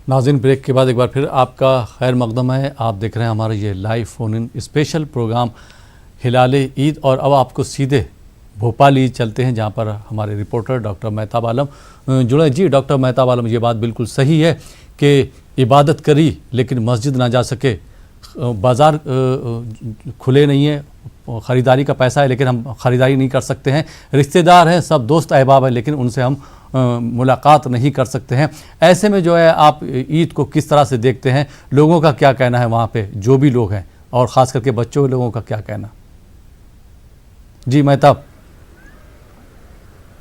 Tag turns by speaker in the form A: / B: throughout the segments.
A: नाज़रीन, ब्रेक के बाद एक बार फिर आपका खैर मकदम है। आप देख रहे हैं हमारा ये live phone in special programme Hilal Eid, और अब आपको सीधे भोपाल ईद चलते हैं, जहाँ पर हमारे रिपोर्टर डॉक्टर मेहताब आलम जुड़े। जी डॉक्टर मेहताब आलम, ये बात बिल्कुल सही है कि इबादत करी लेकिन मस्जिद ना जा सके, बाज़ार खुले नहीं है, ख़रीदारी का पैसा है लेकिन हम ख़रीदारी नहीं कर सकते हैं, रिश्तेदार हैं, सब दोस्त अहबाब हैं लेकिन उनसे हम मुलाकात नहीं कर सकते हैं। ऐसे में जो है आप ईद को किस तरह से देखते हैं, लोगों का क्या कहना है वहाँ पे जो भी लोग हैं, और ख़ास करके बच्चों लोगों का क्या कहना? जी मेहताब।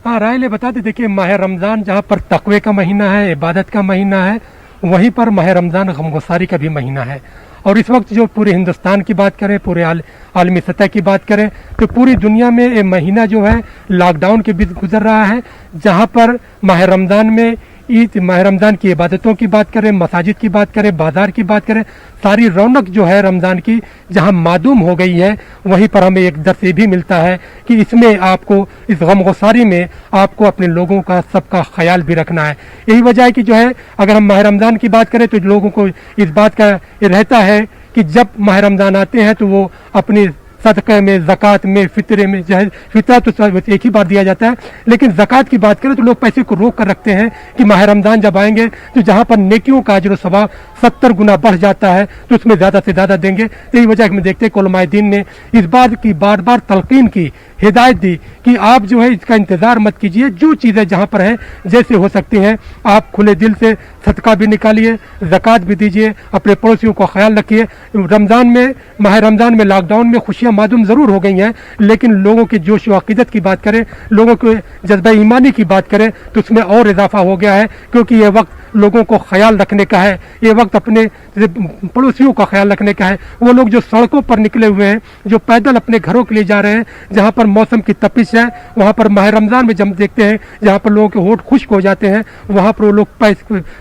B: हाँ, राय ले बताते, देखिए माह रमज़ान जहाँ पर तक़वे का महीना है, इबादत का महीना है, वहीं पर माह रमज़ान गमगुसारी का भी महीना है। और इस वक्त जो पूरे हिंदुस्तान की बात करें, पूरे आलमी सतह की बात करें, तो पूरी दुनिया में ये महीना जो है लॉकडाउन के बीच गुजर रहा है, जहाँ पर माह रमज़ान में ईद, माह रमज़ान की इबादतों की बात करें, मसाजिद की बात करें, बाज़ार की बात करें, सारी रौनक जो है रमज़ान की जहाँ मादूम हो गई है, वहीं पर हमें एक दर्स ये भी मिलता है कि इसमें आपको, इस गमगुसारी में आपको अपने लोगों का, सबका ख्याल भी रखना है। यही वजह है कि जो है अगर हम माह रमज़ान की बात करें तो लोगों को इस बात का रहता है कि जब माह रमज़ान आते हैं तो वो अपनी सदक़े में, ज़कात में, फितरे में, जो है फितरा तो एक ही बार दिया जाता है, लेकिन ज़कात की बात करें तो लोग पैसे को रोक कर रखते हैं कि माह रमज़ान जब आएंगे तो जहाँ पर नेकियों का अजर सवाब 70 गुना बढ़ जाता है तो उसमें ज़्यादा से ज़्यादा देंगे। तो यही वजह में देखते हैं उलमाए दीन ने इस बात की बार बार तलकीन की, हिदायत दी कि आप जो है इसका इंतज़ार मत कीजिए, जो चीज़ें जहाँ पर हैं जैसे हो सकती हैं आप खुले दिल से सदका भी निकालिए, ज़कात भी दीजिए, अपने पड़ोसियों का ख्याल रखिए। रमज़ान में, माह रमज़ान में लॉकडाउन में खुशियाँ मादूम ज़रूर हो गई हैं, लेकिन लोगों के जोश व अक़ीदत की बात करें, लोगों के जज्बा ईमानी की बात करें तो उसमें और इजाफा हो गया है, क्योंकि ये वक्त लोगों को ख्याल रखने का है, ये वक्त अपने पड़ोसियों का ख्याल रखने का है। वो लोग जो सड़कों पर निकले हुए हैं, जो पैदल अपने घरों के लिए जा रहे हैं, जहाँ पर मौसम की तपिश है, वहाँ पर माह रमज़ान में जब देखते हैं जहाँ पर लोगों के होठ खुश्क हो जाते हैं, वहाँ पर वो लोग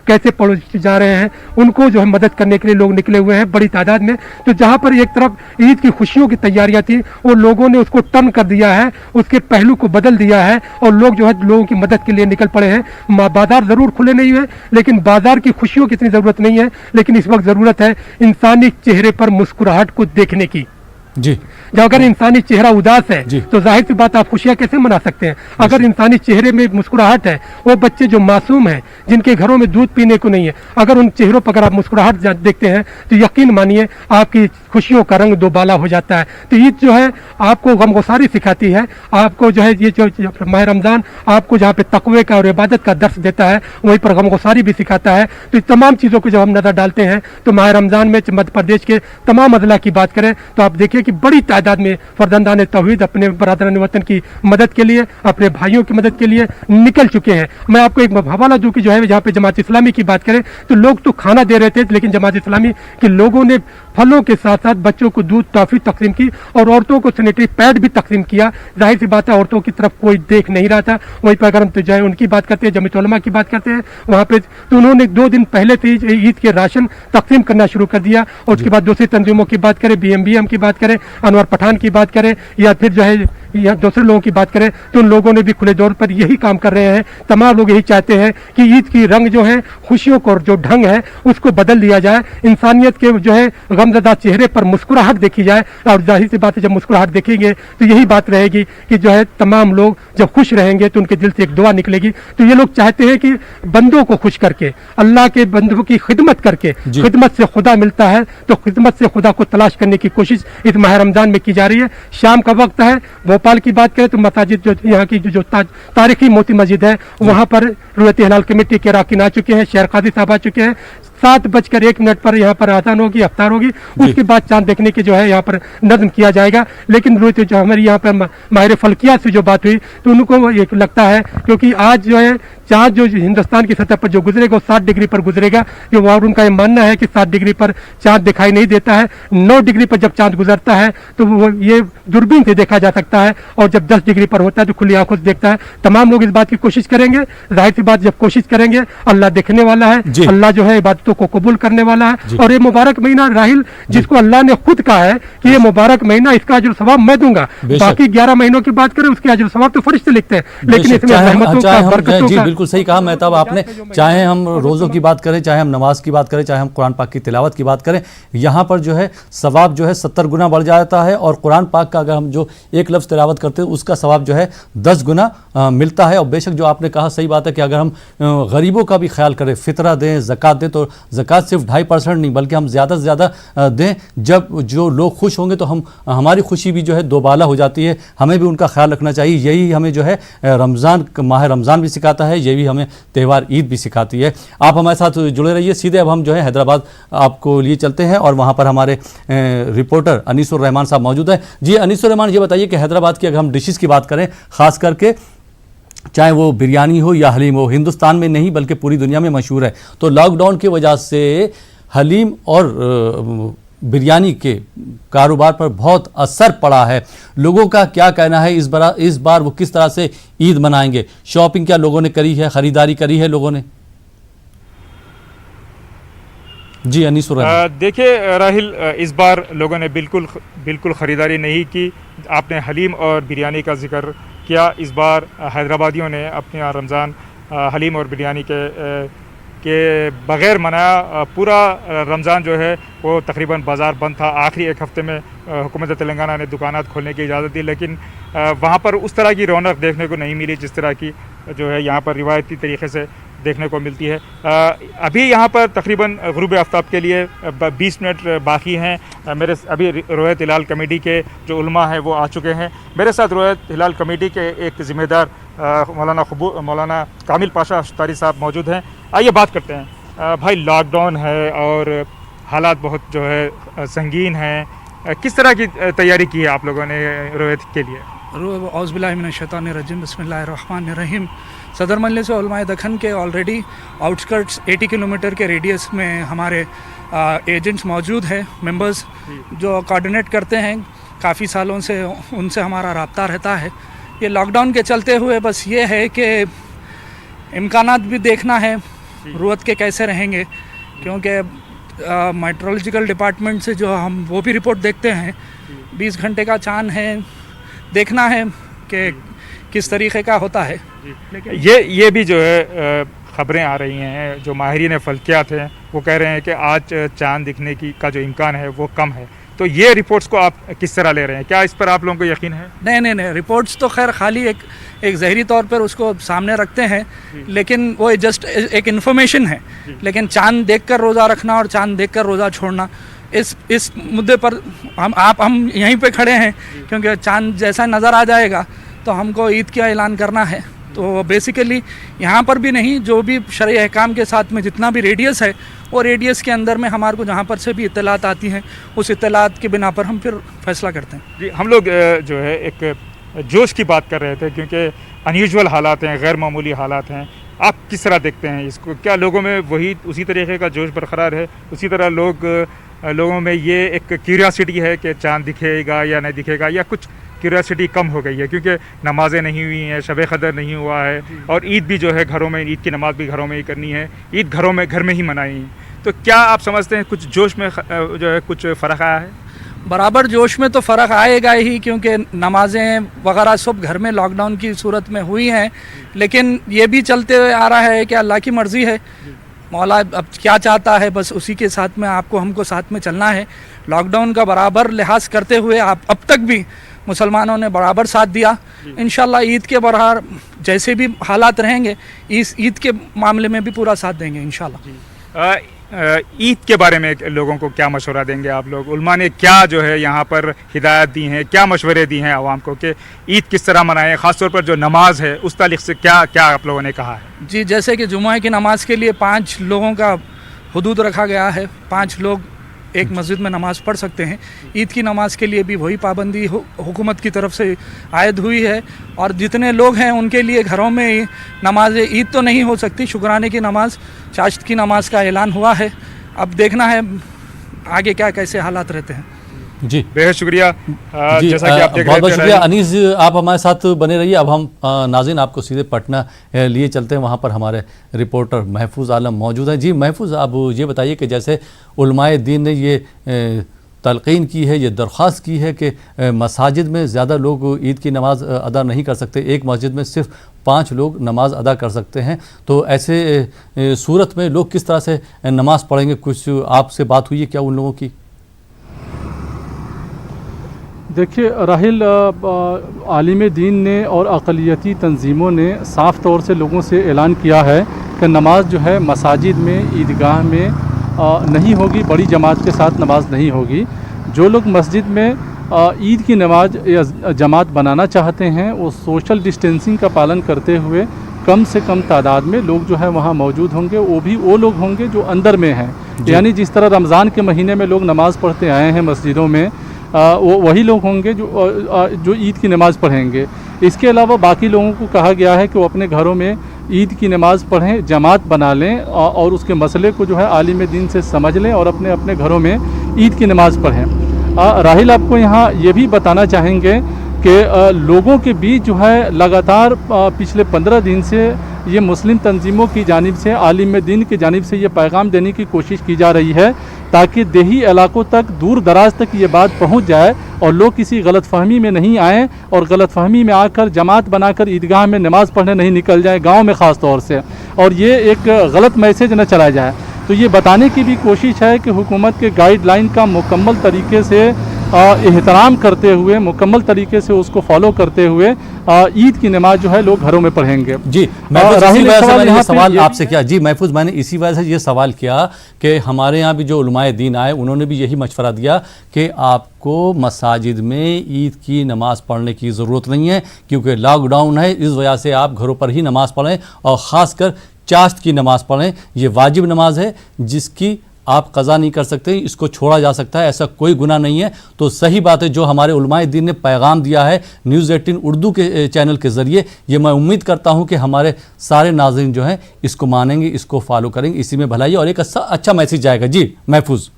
B: कैसे पड़ोस जा रहे हैं, उनको जो है मदद करने के लिए लोग निकले हुए हैं बड़ी तादाद में। तो जहाँ पर एक तरफ ईद की खुशियों की तैयारियाँ थी, वो लोगों ने उसको टर्न कर दिया है, उसके पहलू को बदल दिया है, और लोग जो है लोगों की मदद के लिए निकल पड़े हैं। बाजार ज़रूर खुले नहीं हुए, लेकिन बाजार की खुशियों की इतनी ज़रूरत नहीं है, लेकिन इस वक्त ज़रूरत है इंसानी चेहरे पर मुस्कुराहट को देखने की।
A: जी,
B: जब अगर इंसानी चेहरा उदास है तो जाहिर सी बात आप खुशियां कैसे मना सकते हैं? अगर इंसानी चेहरे में मुस्कुराहट है, वो बच्चे जो मासूम हैं, जिनके घरों में दूध पीने को नहीं है, अगर उन चेहरों पर अगर आप मुस्कुराहट देखते हैं तो यकीन मानिए आपकी खुशियों का रंग दोबाला हो जाता है। तो ईद जो है आपको गमगुसारी सिखाती है, आपको जो है ये जो माह रमज़ान आपको जहाँ पे तकवे का और इबादत का दर्स देता है, वहीं पर गमगुसारी भी सिखाता है। तो इस तमाम चीज़ों को जब हम नज़र डालते हैं तो माह रमज़ान में मध्य प्रदेश के तमाम अजला की बात करें तो आप देखिए कि बड़ी तादाद में फर्जंदान तौहीद अपने बरादरान वतन की मदद के लिए, अपने भाइयों की मदद के लिए निकल चुके हैं। मैं आपको एक हवाला दूं कि जो है जहाँ पे जमात इस्लामी की बात करें तो लोग तो खाना दे रहे थे, लेकिन जमात इस्लामी के लोगों ने फलों के साथ साथ बच्चों को दूध, टॉफी तकसीम की, और औरतों को सैनिटरी पैड भी तकसीम किया। जाहिर सी बात है औरतों की तरफ कोई देख नहीं रहा था। वहीं पर अगर हम तो जो है उनकी बात करते हैं, जमीयत उलमा की बात करते हैं, वहाँ पे तो उन्होंने 2 दिन पहले से ईद के राशन तकसीम करना शुरू कर दिया। और उसके बाद दूसरी तंजीमों की बात करें, BMBM की बात करें, अनवर पठान की बात करें, या फिर जो है या दूसरे लोगों की बात करें, तो उन लोगों ने भी खुले तौर पर यही काम कर रहे हैं। तमाम लोग यही चाहते हैं कि ईद की रंग जो है, खुशियों को जो ढंग है उसको बदल दिया जाए, इंसानियत के जो है गमज़दा चेहरे पर मुस्कुराहट देखी जाए। और जाहिर सी बात है जब मुस्कुराहट देखेंगे तो यही बात रहेगी कि जो है तमाम लोग जब खुश रहेंगे तो उनके दिल से एक दुआ निकलेगी। तो ये लोग चाहते हैं कि बंदों को खुश करके, अल्लाह के बंदों की खिदमत करके, खिदमत से खुदा मिलता है, तो खिदमत से खुदा को तलाश करने की कोशिश इस माह रमज़ान में की जा रही है। शाम का वक्त है, भोपाल की बात करें तो मसाजिद जो यहाँ की जो तारीखी मोती मस्जिद है, वहाँ पर रुयत हिलाल कमेटी के अरकान आ चुके हैं, शेर काजी साहब आ चुके हैं। 7:01 पर यहाँ पर आज़ान होगी, अफ्तार होगी, उसके बाद चांद देखने के जो है यहाँ पर नज़्म किया जाएगा। लेकिन जो हमारी यहाँ पर माहिर फल्कियात से जो बात हुई तो उनको ये लगता है क्योंकि आज जो है चाँद जो हिंदुस्तान की सतह पर जो गुजरेगा वो 7 डिग्री पर गुजरेगा, जो और उनका ये मानना है कि 7 डिग्री पर चाँद दिखाई नहीं देता है। 9 डिग्री पर जब चाँद गुजरता है तो वो ये दूरबीन से देखा जा सकता है, और जब 10 डिग्री पर होता है तो खुली आंखों से देखता है। तमाम लोग इस बात की कोशिश करेंगे, जाहिर सी बात जब कोशिश करेंगे अल्लाह देखने वाला है, अल्लाह जो है इबादतों इबादतों को कबूल करने वाला है। और ये मुबारक महीना राहिल जिसको अल्लाह ने खुद कहा है कि ये मुबारक महीना, इसका अजर सवाब मैं दूंगा। बाकी 11 महीनों की बात करें उसके अजर सवाब तो फरिश्ते लिखते हैं, लेकिन इसमें रहमतों का, बरकतों
A: जी
B: का।
A: बिल्कुल सही कहा मेहताब आपने। चाहे हम रोज़ों की बात करें, चाहे हम नमाज की बात करें, चाहे हम कुरान पाक की तिलावत की बात करें, यहाँ पर जो है सवाब जो है 70 गुना बढ़ जाता है। और कुरान पाक का अगर हम जो एक लफ्ज़ तिलावत करते हैं उसका सवाब जो है 10 गुना मिलता है। और बेशक जो आपने कहा सही बात है कि अगर हम गरीबों का भी ख्याल करें, फितरा दें, ज़कात दें, तो ज़कात सिर्फ 2.5% नहीं बल्कि हम ज़्यादा से ज़्यादा दें। जब जो लोग खुश होंगे तो हमारी खुशी भी जो है दोबाला हो जाती है। हमें भी उनका ख्याल रखना चाहिए। यही हमें जो है माह रमज़ान भी सिखाता है, यही हमें त्यौहार ईद भी सिखाती है। आप हमारे साथ जुड़े रहिए। सीधे अब हम जो है हैदराबाद आपको लिए चलते हैं और वहाँ पर हमारे रिपोर्टर अनीसुर रहमान साहब मौजूद हैं। जी अनीसुर रहमान, ये बताइए कि हैदराबाद की अगर हम डिशेस की बात करें, ख़ास करके चाहे वो बिरयानी हो या हलीम हो, हिंदुस्तान में नहीं बल्कि पूरी दुनिया में मशहूर है। तो लॉकडाउन की वजह से हलीम और बिरयानी के कारोबार पर बहुत असर पड़ा है। लोगों का क्या कहना है इस बार वो किस तरह से ईद मनाएंगे? शॉपिंग क्या लोगों ने करी है, ख़रीदारी करी है लोगों ने? जी अनीसुर,
C: देखिए राहिल, इस बार लोगों ने बिल्कुल ख़रीदारी नहीं की। आपने हलीम और बिरयानी का जिक्र किया। इस बार हैदराबादियों ने अपने रमज़ान हलीम और बिरयानी के बग़ैर मनाया। पूरा रमज़ान जो है वो तकरीबन बाज़ार बंद था। आखिरी एक हफ़्ते में हुकूमत तेलंगाना ने दुकानात खोलने की इजाज़त दी, लेकिन वहाँ पर उस तरह की रौनक देखने को नहीं मिली जिस तरह की जो है यहाँ पर रिवायती तरीक़े से देखने को मिलती है। अभी यहाँ पर तकरीबन ग़ुरूब आफ्ताब के लिए 20 मिनट बाकी हैं। मेरे अभी रोयत हिलाल कमेटी के जो उलमा हैं वो आ चुके हैं। मेरे साथ रोयत हिलाल कमेटी के एक ज़िम्मेदार मौलाना कामिल पाशा अश्तारी साहब मौजूद हैं। आइए बात करते हैं। भाई लॉकडाउन है और हालात बहुत जो है संगीन हैं, किस तरह की तैयारी की है आप लोगों ने रोयत के लिए?
D: औज़ुबिल्लाहिमिनश्शैतानिर्रजीम, बिस्मिल्लाहिर्रहमानिर्रहीम। सदर मजलिस उलमाए दखन के ऑलरेडी आउटस्कर्ट्स 80 किलोमीटर के रेडियस में हमारे एजेंट्स मौजूद हैं, मेंबर्स जो कोऑर्डिनेट करते हैं। काफ़ी सालों से उनसे हमारा रब्ता रहता है। ये लॉकडाउन के चलते हुए बस ये है कि इम्कानात भी देखना है रुअत के कैसे रहेंगे, क्योंकि मेट्रोलॉजिकल डिपार्टमेंट से जो हम वो भी रिपोर्ट देखते हैं 20 घंटे का चांद है, देखना है कि किस तरीक़े का होता है।
C: लेकिन ये भी जो है ख़बरें आ रही हैं, जो माहिरीन फ़ल्कियात हैं वो कह रहे हैं कि आज चांद दिखने का जो इम्कान है वो कम है। तो ये रिपोर्ट्स को आप किस तरह ले रहे हैं? क्या इस पर आप लोगों को यकीन है?
D: नहीं, रिपोर्ट्स तो खैर खाली एक ज़हरी तौर पर उसको सामने रखते हैं, लेकिन वो जस्ट एक इन्फॉर्मेशन है। लेकिन चांद देखकर रोज़ा रखना और चांद देखकर रोज़ा छोड़ना, इस मुद्दे पर हम यहीं पे खड़े हैं, क्योंकि चांद जैसा नज़र आ जाएगा तो हमको ईद का ऐलान करना है। तो बेसिकली यहाँ पर भी नहीं, जो भी शरई अहकाम के साथ में जितना भी रेडियस है, वो रेडियस के अंदर में हमारे को जहाँ पर से भी इत्तलात आती हैं, उस इत्तलात के बिना पर हम फिर फैसला करते हैं।
C: जी, हम लोग जो है एक जोश की बात कर रहे थे, क्योंकि अनयूजुअल हालात हैं, गैर मामूली हालात हैं। आप किस तरह देखते हैं इसको? क्या लोगों में उसी तरीके का जोश बरकरार है? उसी तरह लोगों में ये एक क्यूरियासिटी है कि चाँद दिखेगा या नहीं दिखेगा, या कुछ क्यूरियासिटी कम हो गई है क्योंकि नमाज़ें नहीं हुई हैं, शब क़दर नहीं हुआ है, और ईद भी जो है घरों में, ईद की नमाज़ भी घरों में ही करनी है, ईद घर में ही मनाई। तो क्या आप समझते हैं कुछ जोश में जो है कुछ फ़र्क आया है?
D: बराबर जोश में तो फ़र्क आएगा ही, क्योंकि नमाज़ें वगैरह सब घर में लॉकडाउन की सूरत में हुई हैं। लेकिन ये भी चलते हुए आ रहा है कि अल्लाह की मर्ज़ी है, मौला अब क्या चाहता है, बस उसी के साथ में हमको साथ में चलना है। लॉकडाउन का बराबर लिहाज करते हुए अब तक भी मुसलमानों ने बराबर साथ दिया। इंशाल्लाह ईद के बराबर जैसे भी हालात रहेंगे, इस ईद के मामले में भी पूरा साथ देंगे इंशाल्लाह।
C: ईद के बारे में लोगों को क्या मशवरा देंगे आप लोग? उलमा ने क्या जो है यहाँ पर हिदायत दी हैं, क्या मशवरे दी हैं आवाम को कि ईद किस तरह मनाएं? ख़ासतौर पर जो नमाज है उस तारीख से क्या आप लोगों ने कहा है?
D: जी, जैसे कि जुम्मे की नमाज के लिए 5 लोगों का हुदूद रखा गया है, 5 लोग एक मस्जिद में नमाज़ पढ़ सकते हैं। ईद की नमाज़ के लिए भी वही पाबंदी हुकूमत की तरफ से आयद हुई है, और जितने लोग हैं उनके लिए घरों में नमाज ईद तो नहीं हो सकती, शुक्राने की नमाज, चाश्त की नमाज का ऐलान हुआ है। अब देखना है आगे क्या कैसे हालात रहते हैं।
A: جی
C: बेहद शुक्रिया।
A: जी
C: जैसा कि आप देख
A: बहुत
C: रहे
A: बहुत
C: थे
A: शुक्रिया अनीस, आप हमारे साथ बने रहिए। अब हम नाज़रीन आपको सीधे पटना लिए चलते हैं, वहाँ पर हमारे रिपोर्टर महफूज आलम मौजूद हैं। जी महफूज, आप ये बताइए कि जैसे उलमाए दीन ने ये तलक़ीन की है, ये दरख्वास्त की है कि मसाजिद में ज़्यादा लोग ईद की नमाज़ अदा नहीं कर सकते, एक मस्जिद में सिर्फ 5 लोग नमाज़ अदा कर सकते हैं, तो ऐसे सूरत में लोग किस तरह से नमाज़ पढ़ेंगे? कुछ आपसे बात हुई है क्या उन लोगों की?
E: देखिए राहिल, आलिम दीन ने और अक़लियती तंजीमों ने साफ़ तौर से लोगों से ऐलान किया है कि नमाज जो है मसाजिद में, ईदगाह में नहीं होगी, बड़ी जमात के साथ नमाज नहीं होगी। जो लोग मस्जिद में ईद की नमाज या जमात बनाना चाहते हैं वो सोशल डिस्टेंसिंग का पालन करते हुए कम से कम तादाद में लोग जो है वहाँ मौजूद होंगे। वो भी वो लोग होंगे जो अंदर में हैं, यानी जिस तरह रमज़ान के महीने में लोग नमाज़ पढ़ते आए हैं मस्जिदों में, वो वही लोग होंगे जो ईद की नमाज़ पढ़ेंगे। इसके अलावा बाकी लोगों को कहा गया है कि वो अपने घरों में ईद की नमाज़ पढ़ें, जमात बना लें और उसके मसले को जो है आलिम दीन से समझ लें और अपने अपने घरों में ईद की नमाज़ पढ़ें। राहिल, आपको यहाँ ये भी बताना चाहेंगे कि लोगों के बीच जो है लगातार पिछले 15 दिन से ये मुस्लिम तंजीमों की जानिब से, आलिम दीन की जानिब से ये पैगाम देने की कोशिश की जा रही है ताकि देही इलाकों तक, दूर दराज तक ये बात पहुंच जाए और लोग किसी गलतफहमी में नहीं आएँ और गलतफहमी में आकर जमात बनाकर ईदगाह में नमाज़ पढ़ने नहीं निकल जाए, गांव में ख़ास तौर से, और ये एक गलत मैसेज न चला जाए। तो ये बताने की भी कोशिश है कि हुकूमत के गाइडलाइन का मुकम्मल तरीके से एहतराम करते हुए, मुकम्मल तरीके से उसको फॉलो करते हुए ईद की नमाज जो है लोग घरों में पढ़ेंगे।
A: जी महफूज, इसी वजह से मैंने ये सवाल आपसे किया। जी महफूज, मैंने इसी वजह से ये सवाल किया कि हमारे यहाँ भी जो उलमाए दीन आए उन्होंने भी यही मशवरा दिया कि आपको मसाजिद में ईद की नमाज़ पढ़ने की ज़रूरत नहीं है क्योंकि लॉकडाउन है, इस वजह से आप घरों पर ही नमाज़ पढ़ें और ख़ासकर चाश्त की नमाज़ पढ़ें। ये वाजिब नमाज है जिसकी आप क़ज़ा नहीं कर सकते, इसको छोड़ा जा सकता है, ऐसा कोई गुनाह नहीं है। तो सही बात है जो हमारे उलमाए दीन ने पैगाम दिया है न्यूज़ 18 उर्दू के चैनल के ज़रिए, ये मैं उम्मीद करता हूँ कि हमारे सारे नाज़रीन जो हैं इसको मानेंगे, इसको फॉलो करेंगे, इसी में भलाई और एक अच्छा मैसेज जाएगा। जी महफूज।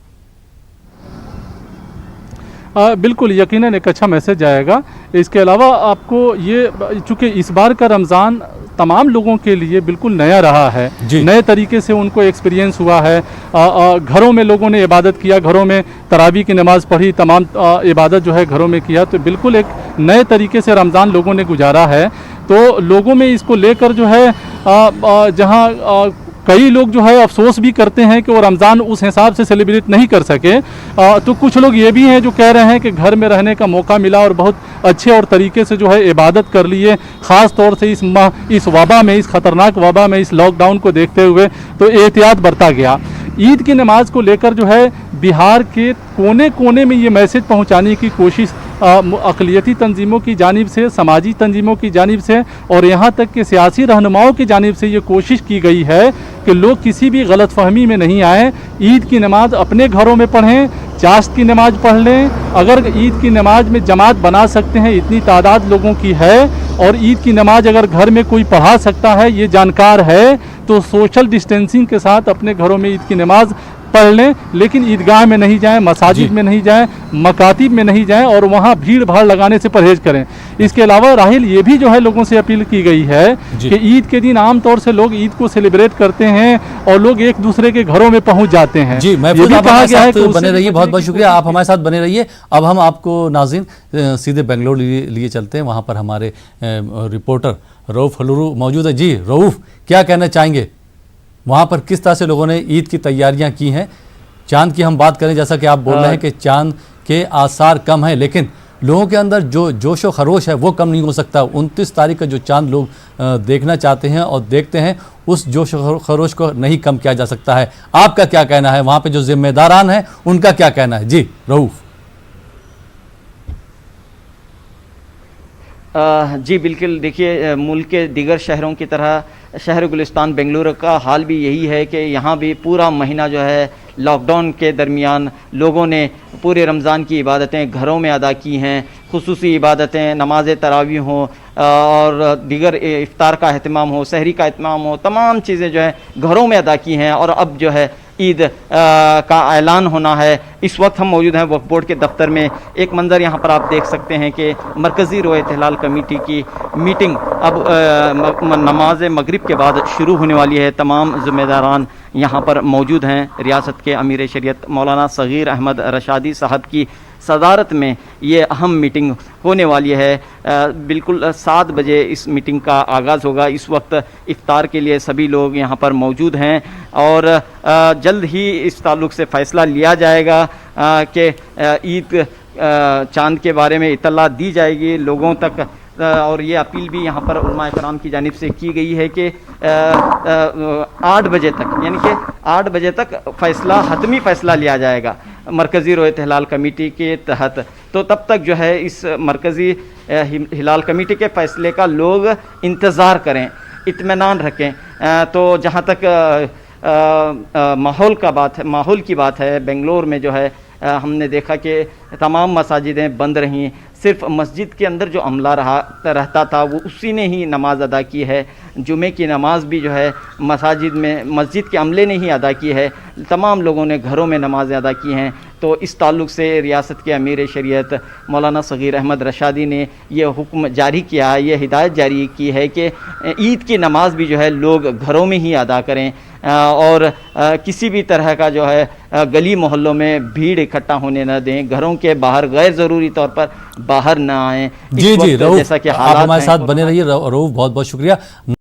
E: बिल्कुल, यकीनन एक अच्छा मैसेज जाएगा। इसके अलावा आपको ये, चूँकि इस बार का रमज़ान तमाम लोगों के लिए बिल्कुल नया रहा है, नए तरीके से उनको एक्सपीरियंस हुआ है। घरों में लोगों ने इबादत किया, घरों में तरावी की नमाज़ पढ़ी, तमाम इबादत जो है घरों में किया, तो बिल्कुल एक नए तरीके से रमज़ान लोगों ने गुजारा है। तो लोगों में इसको लेकर जो है जहाँ कई लोग जो है अफसोस भी करते हैं कि वो रमज़ान उस हिसाब से सेलिब्रेट नहीं कर सके, तो कुछ लोग ये भी हैं जो कह रहे हैं कि घर में रहने का मौका मिला और बहुत अच्छे और तरीके से जो है इबादत कर लिए, ख़ास तौर से इस वबा में, इस ख़तरनाक वबा में, इस लॉकडाउन को देखते हुए तो एहतियात बरता गया। ईद की नमाज को लेकर जो है बिहार के कोने कोने में ये मैसेज पहुंचाने की कोशिश अक़लियती तंजीमों की जानिब से, समाजी तंजीमों की जानिब से और यहाँ तक कि सियासी रहनुमाओं की जानिब से ये कोशिश की गई है कि लोग किसी भी गलतफहमी में नहीं आएँ, ईद की नमाज अपने घरों में पढ़ें, चाश्त की नमाज पढ़ लें। अगर ईद की नमाज में जमात बना सकते हैं, इतनी तादाद लोगों की है और ईद की नमाज अगर घर में कोई पढ़ा सकता है, ये जानकार है, तो सोशल डिस्टेंसिंग के साथ अपने घरों में ईद की नमाज पढ़ लें, लेकिन ईदगाह में नहीं जाएं, मसाजिद में नहीं जाएं, मकातिब में नहीं जाएं और वहाँ भीड़ भाड़ लगाने से परहेज करें। इसके अलावा राहिल, ये भी जो है लोगों से अपील की गई है कि ईद के दिन आम तौर से लोग ईद को सेलिब्रेट करते हैं और लोग एक दूसरे के घरों में पहुँच जाते हैं।
A: जी महफूज, आप हमारे साथ बने रहिए, बहुत बहुत शुक्रिया, आप हमारे साथ बने रहिए। अब हम आपको नाज़रीन सीधे बेंगलोर लिए चलते हैं, वहाँ पर हमारे रिपोर्टर रऊफ हलूरू मौजूद है। जी रऊफ, क्या कहना चाहेंगे, वहाँ पर किस तरह से लोगों ने ईद की तैयारियां की हैं? चांद की हम बात करें, जैसा कि आप बोल रहे हैं कि चांद के आसार कम हैं, लेकिन लोगों के अंदर जो जोश व खरोश है वो कम नहीं हो सकता। 29 तारीख का जो चांद लोग देखना चाहते हैं और देखते हैं, उस जोश व खरोश को नहीं कम किया जा सकता है। आपका क्या कहना है, वहाँ पर जो जिम्मेदारान हैं उनका क्या कहना है? जी रऊफ।
F: जी बिल्कुल, देखिए मुल्क के दीगर शहरों की तरह शहर गुलिस्तान बेंगलुरु का हाल भी यही है कि यहाँ भी पूरा महीना जो है लॉकडाउन के दरमियान लोगों ने पूरे रमज़ान की इबादतें घरों में अदा की हैं, खुसूसी इबादतें, नमाज तरावी हों और दीगर इफ्तार का अहतमाम हो, सहरी का अहतमाम हो, तमाम चीज़ें जो है घरों में अदा की हैं और अब जो है عید کا اعلان ہونا ہے. اس وقت ہم موجود ہیں وقف بورڈ کے دفتر میں. ایک منظر یہاں پر آپ دیکھ سکتے ہیں کہ مرکزی روایت ہلال کمیٹی کی میٹنگ اب نماز مغرب کے بعد شروع ہونے والی ہے. تمام ذمہ داران یہاں پر موجود ہیں. ریاست کے امیر شریعت مولانا صغیر احمد رشادی صاحب کی صدارت میں یہ اہم میٹنگ ہونے والی ہے. بالکل 7 بجے اس میٹنگ کا آغاز ہوگا. اس وقت افطار کے لیے سبھی لوگ یہاں پر موجود ہیں اور جلد ہی اس تعلق سے فیصلہ لیا جائے گا کہ عید چاند کے بارے میں اطلاع دی جائے گی لوگوں تک. اور یہ اپیل بھی یہاں پر علماء کرام کی جانب سے کی گئی ہے کہ 8 بجے تک یعنی کہ 8 بجے تک حتمی فیصلہ لیا جائے گا مرکزی روایت ہلال کمیٹی کے تحت. تو تب تک جو ہے اس مرکزی ہلال کمیٹی کے فیصلے کا لوگ انتظار کریں, اطمینان رکھیں. تو جہاں تک ماحول کی بات ہے, بنگلور میں جو ہے ہم نے دیکھا کہ تمام مساجدیں بند رہیں. صرف مسجد کے اندر جو عملہ رہتا تھا وہ اسی نے ہی نماز ادا کی ہے. جمعے کی نماز بھی جو ہے مسجد کے عملے نے ہی ادا کی ہے. تمام لوگوں نے گھروں میں نمازیں ادا کی ہیں. تو اس تعلق سے ریاست کے امیر شریعت مولانا صغیر احمد رشادی نے یہ حکم جاری کیا, یہ ہدایت جاری کی ہے کہ عید کی نماز بھی جو ہے لوگ گھروں میں ہی ادا کریں اور کسی بھی طرح کا جو ہے گلی محلوں میں بھیڑ اکٹھا ہونے نہ دیں. گھروں کے باہر غیر ضروری طور پر باہر نہ آئیں.
A: جی رؤف,
F: جیسا کہ
A: آپ ہمارے ساتھ بنے رہیے. رؤف بہت بہت شکریہ.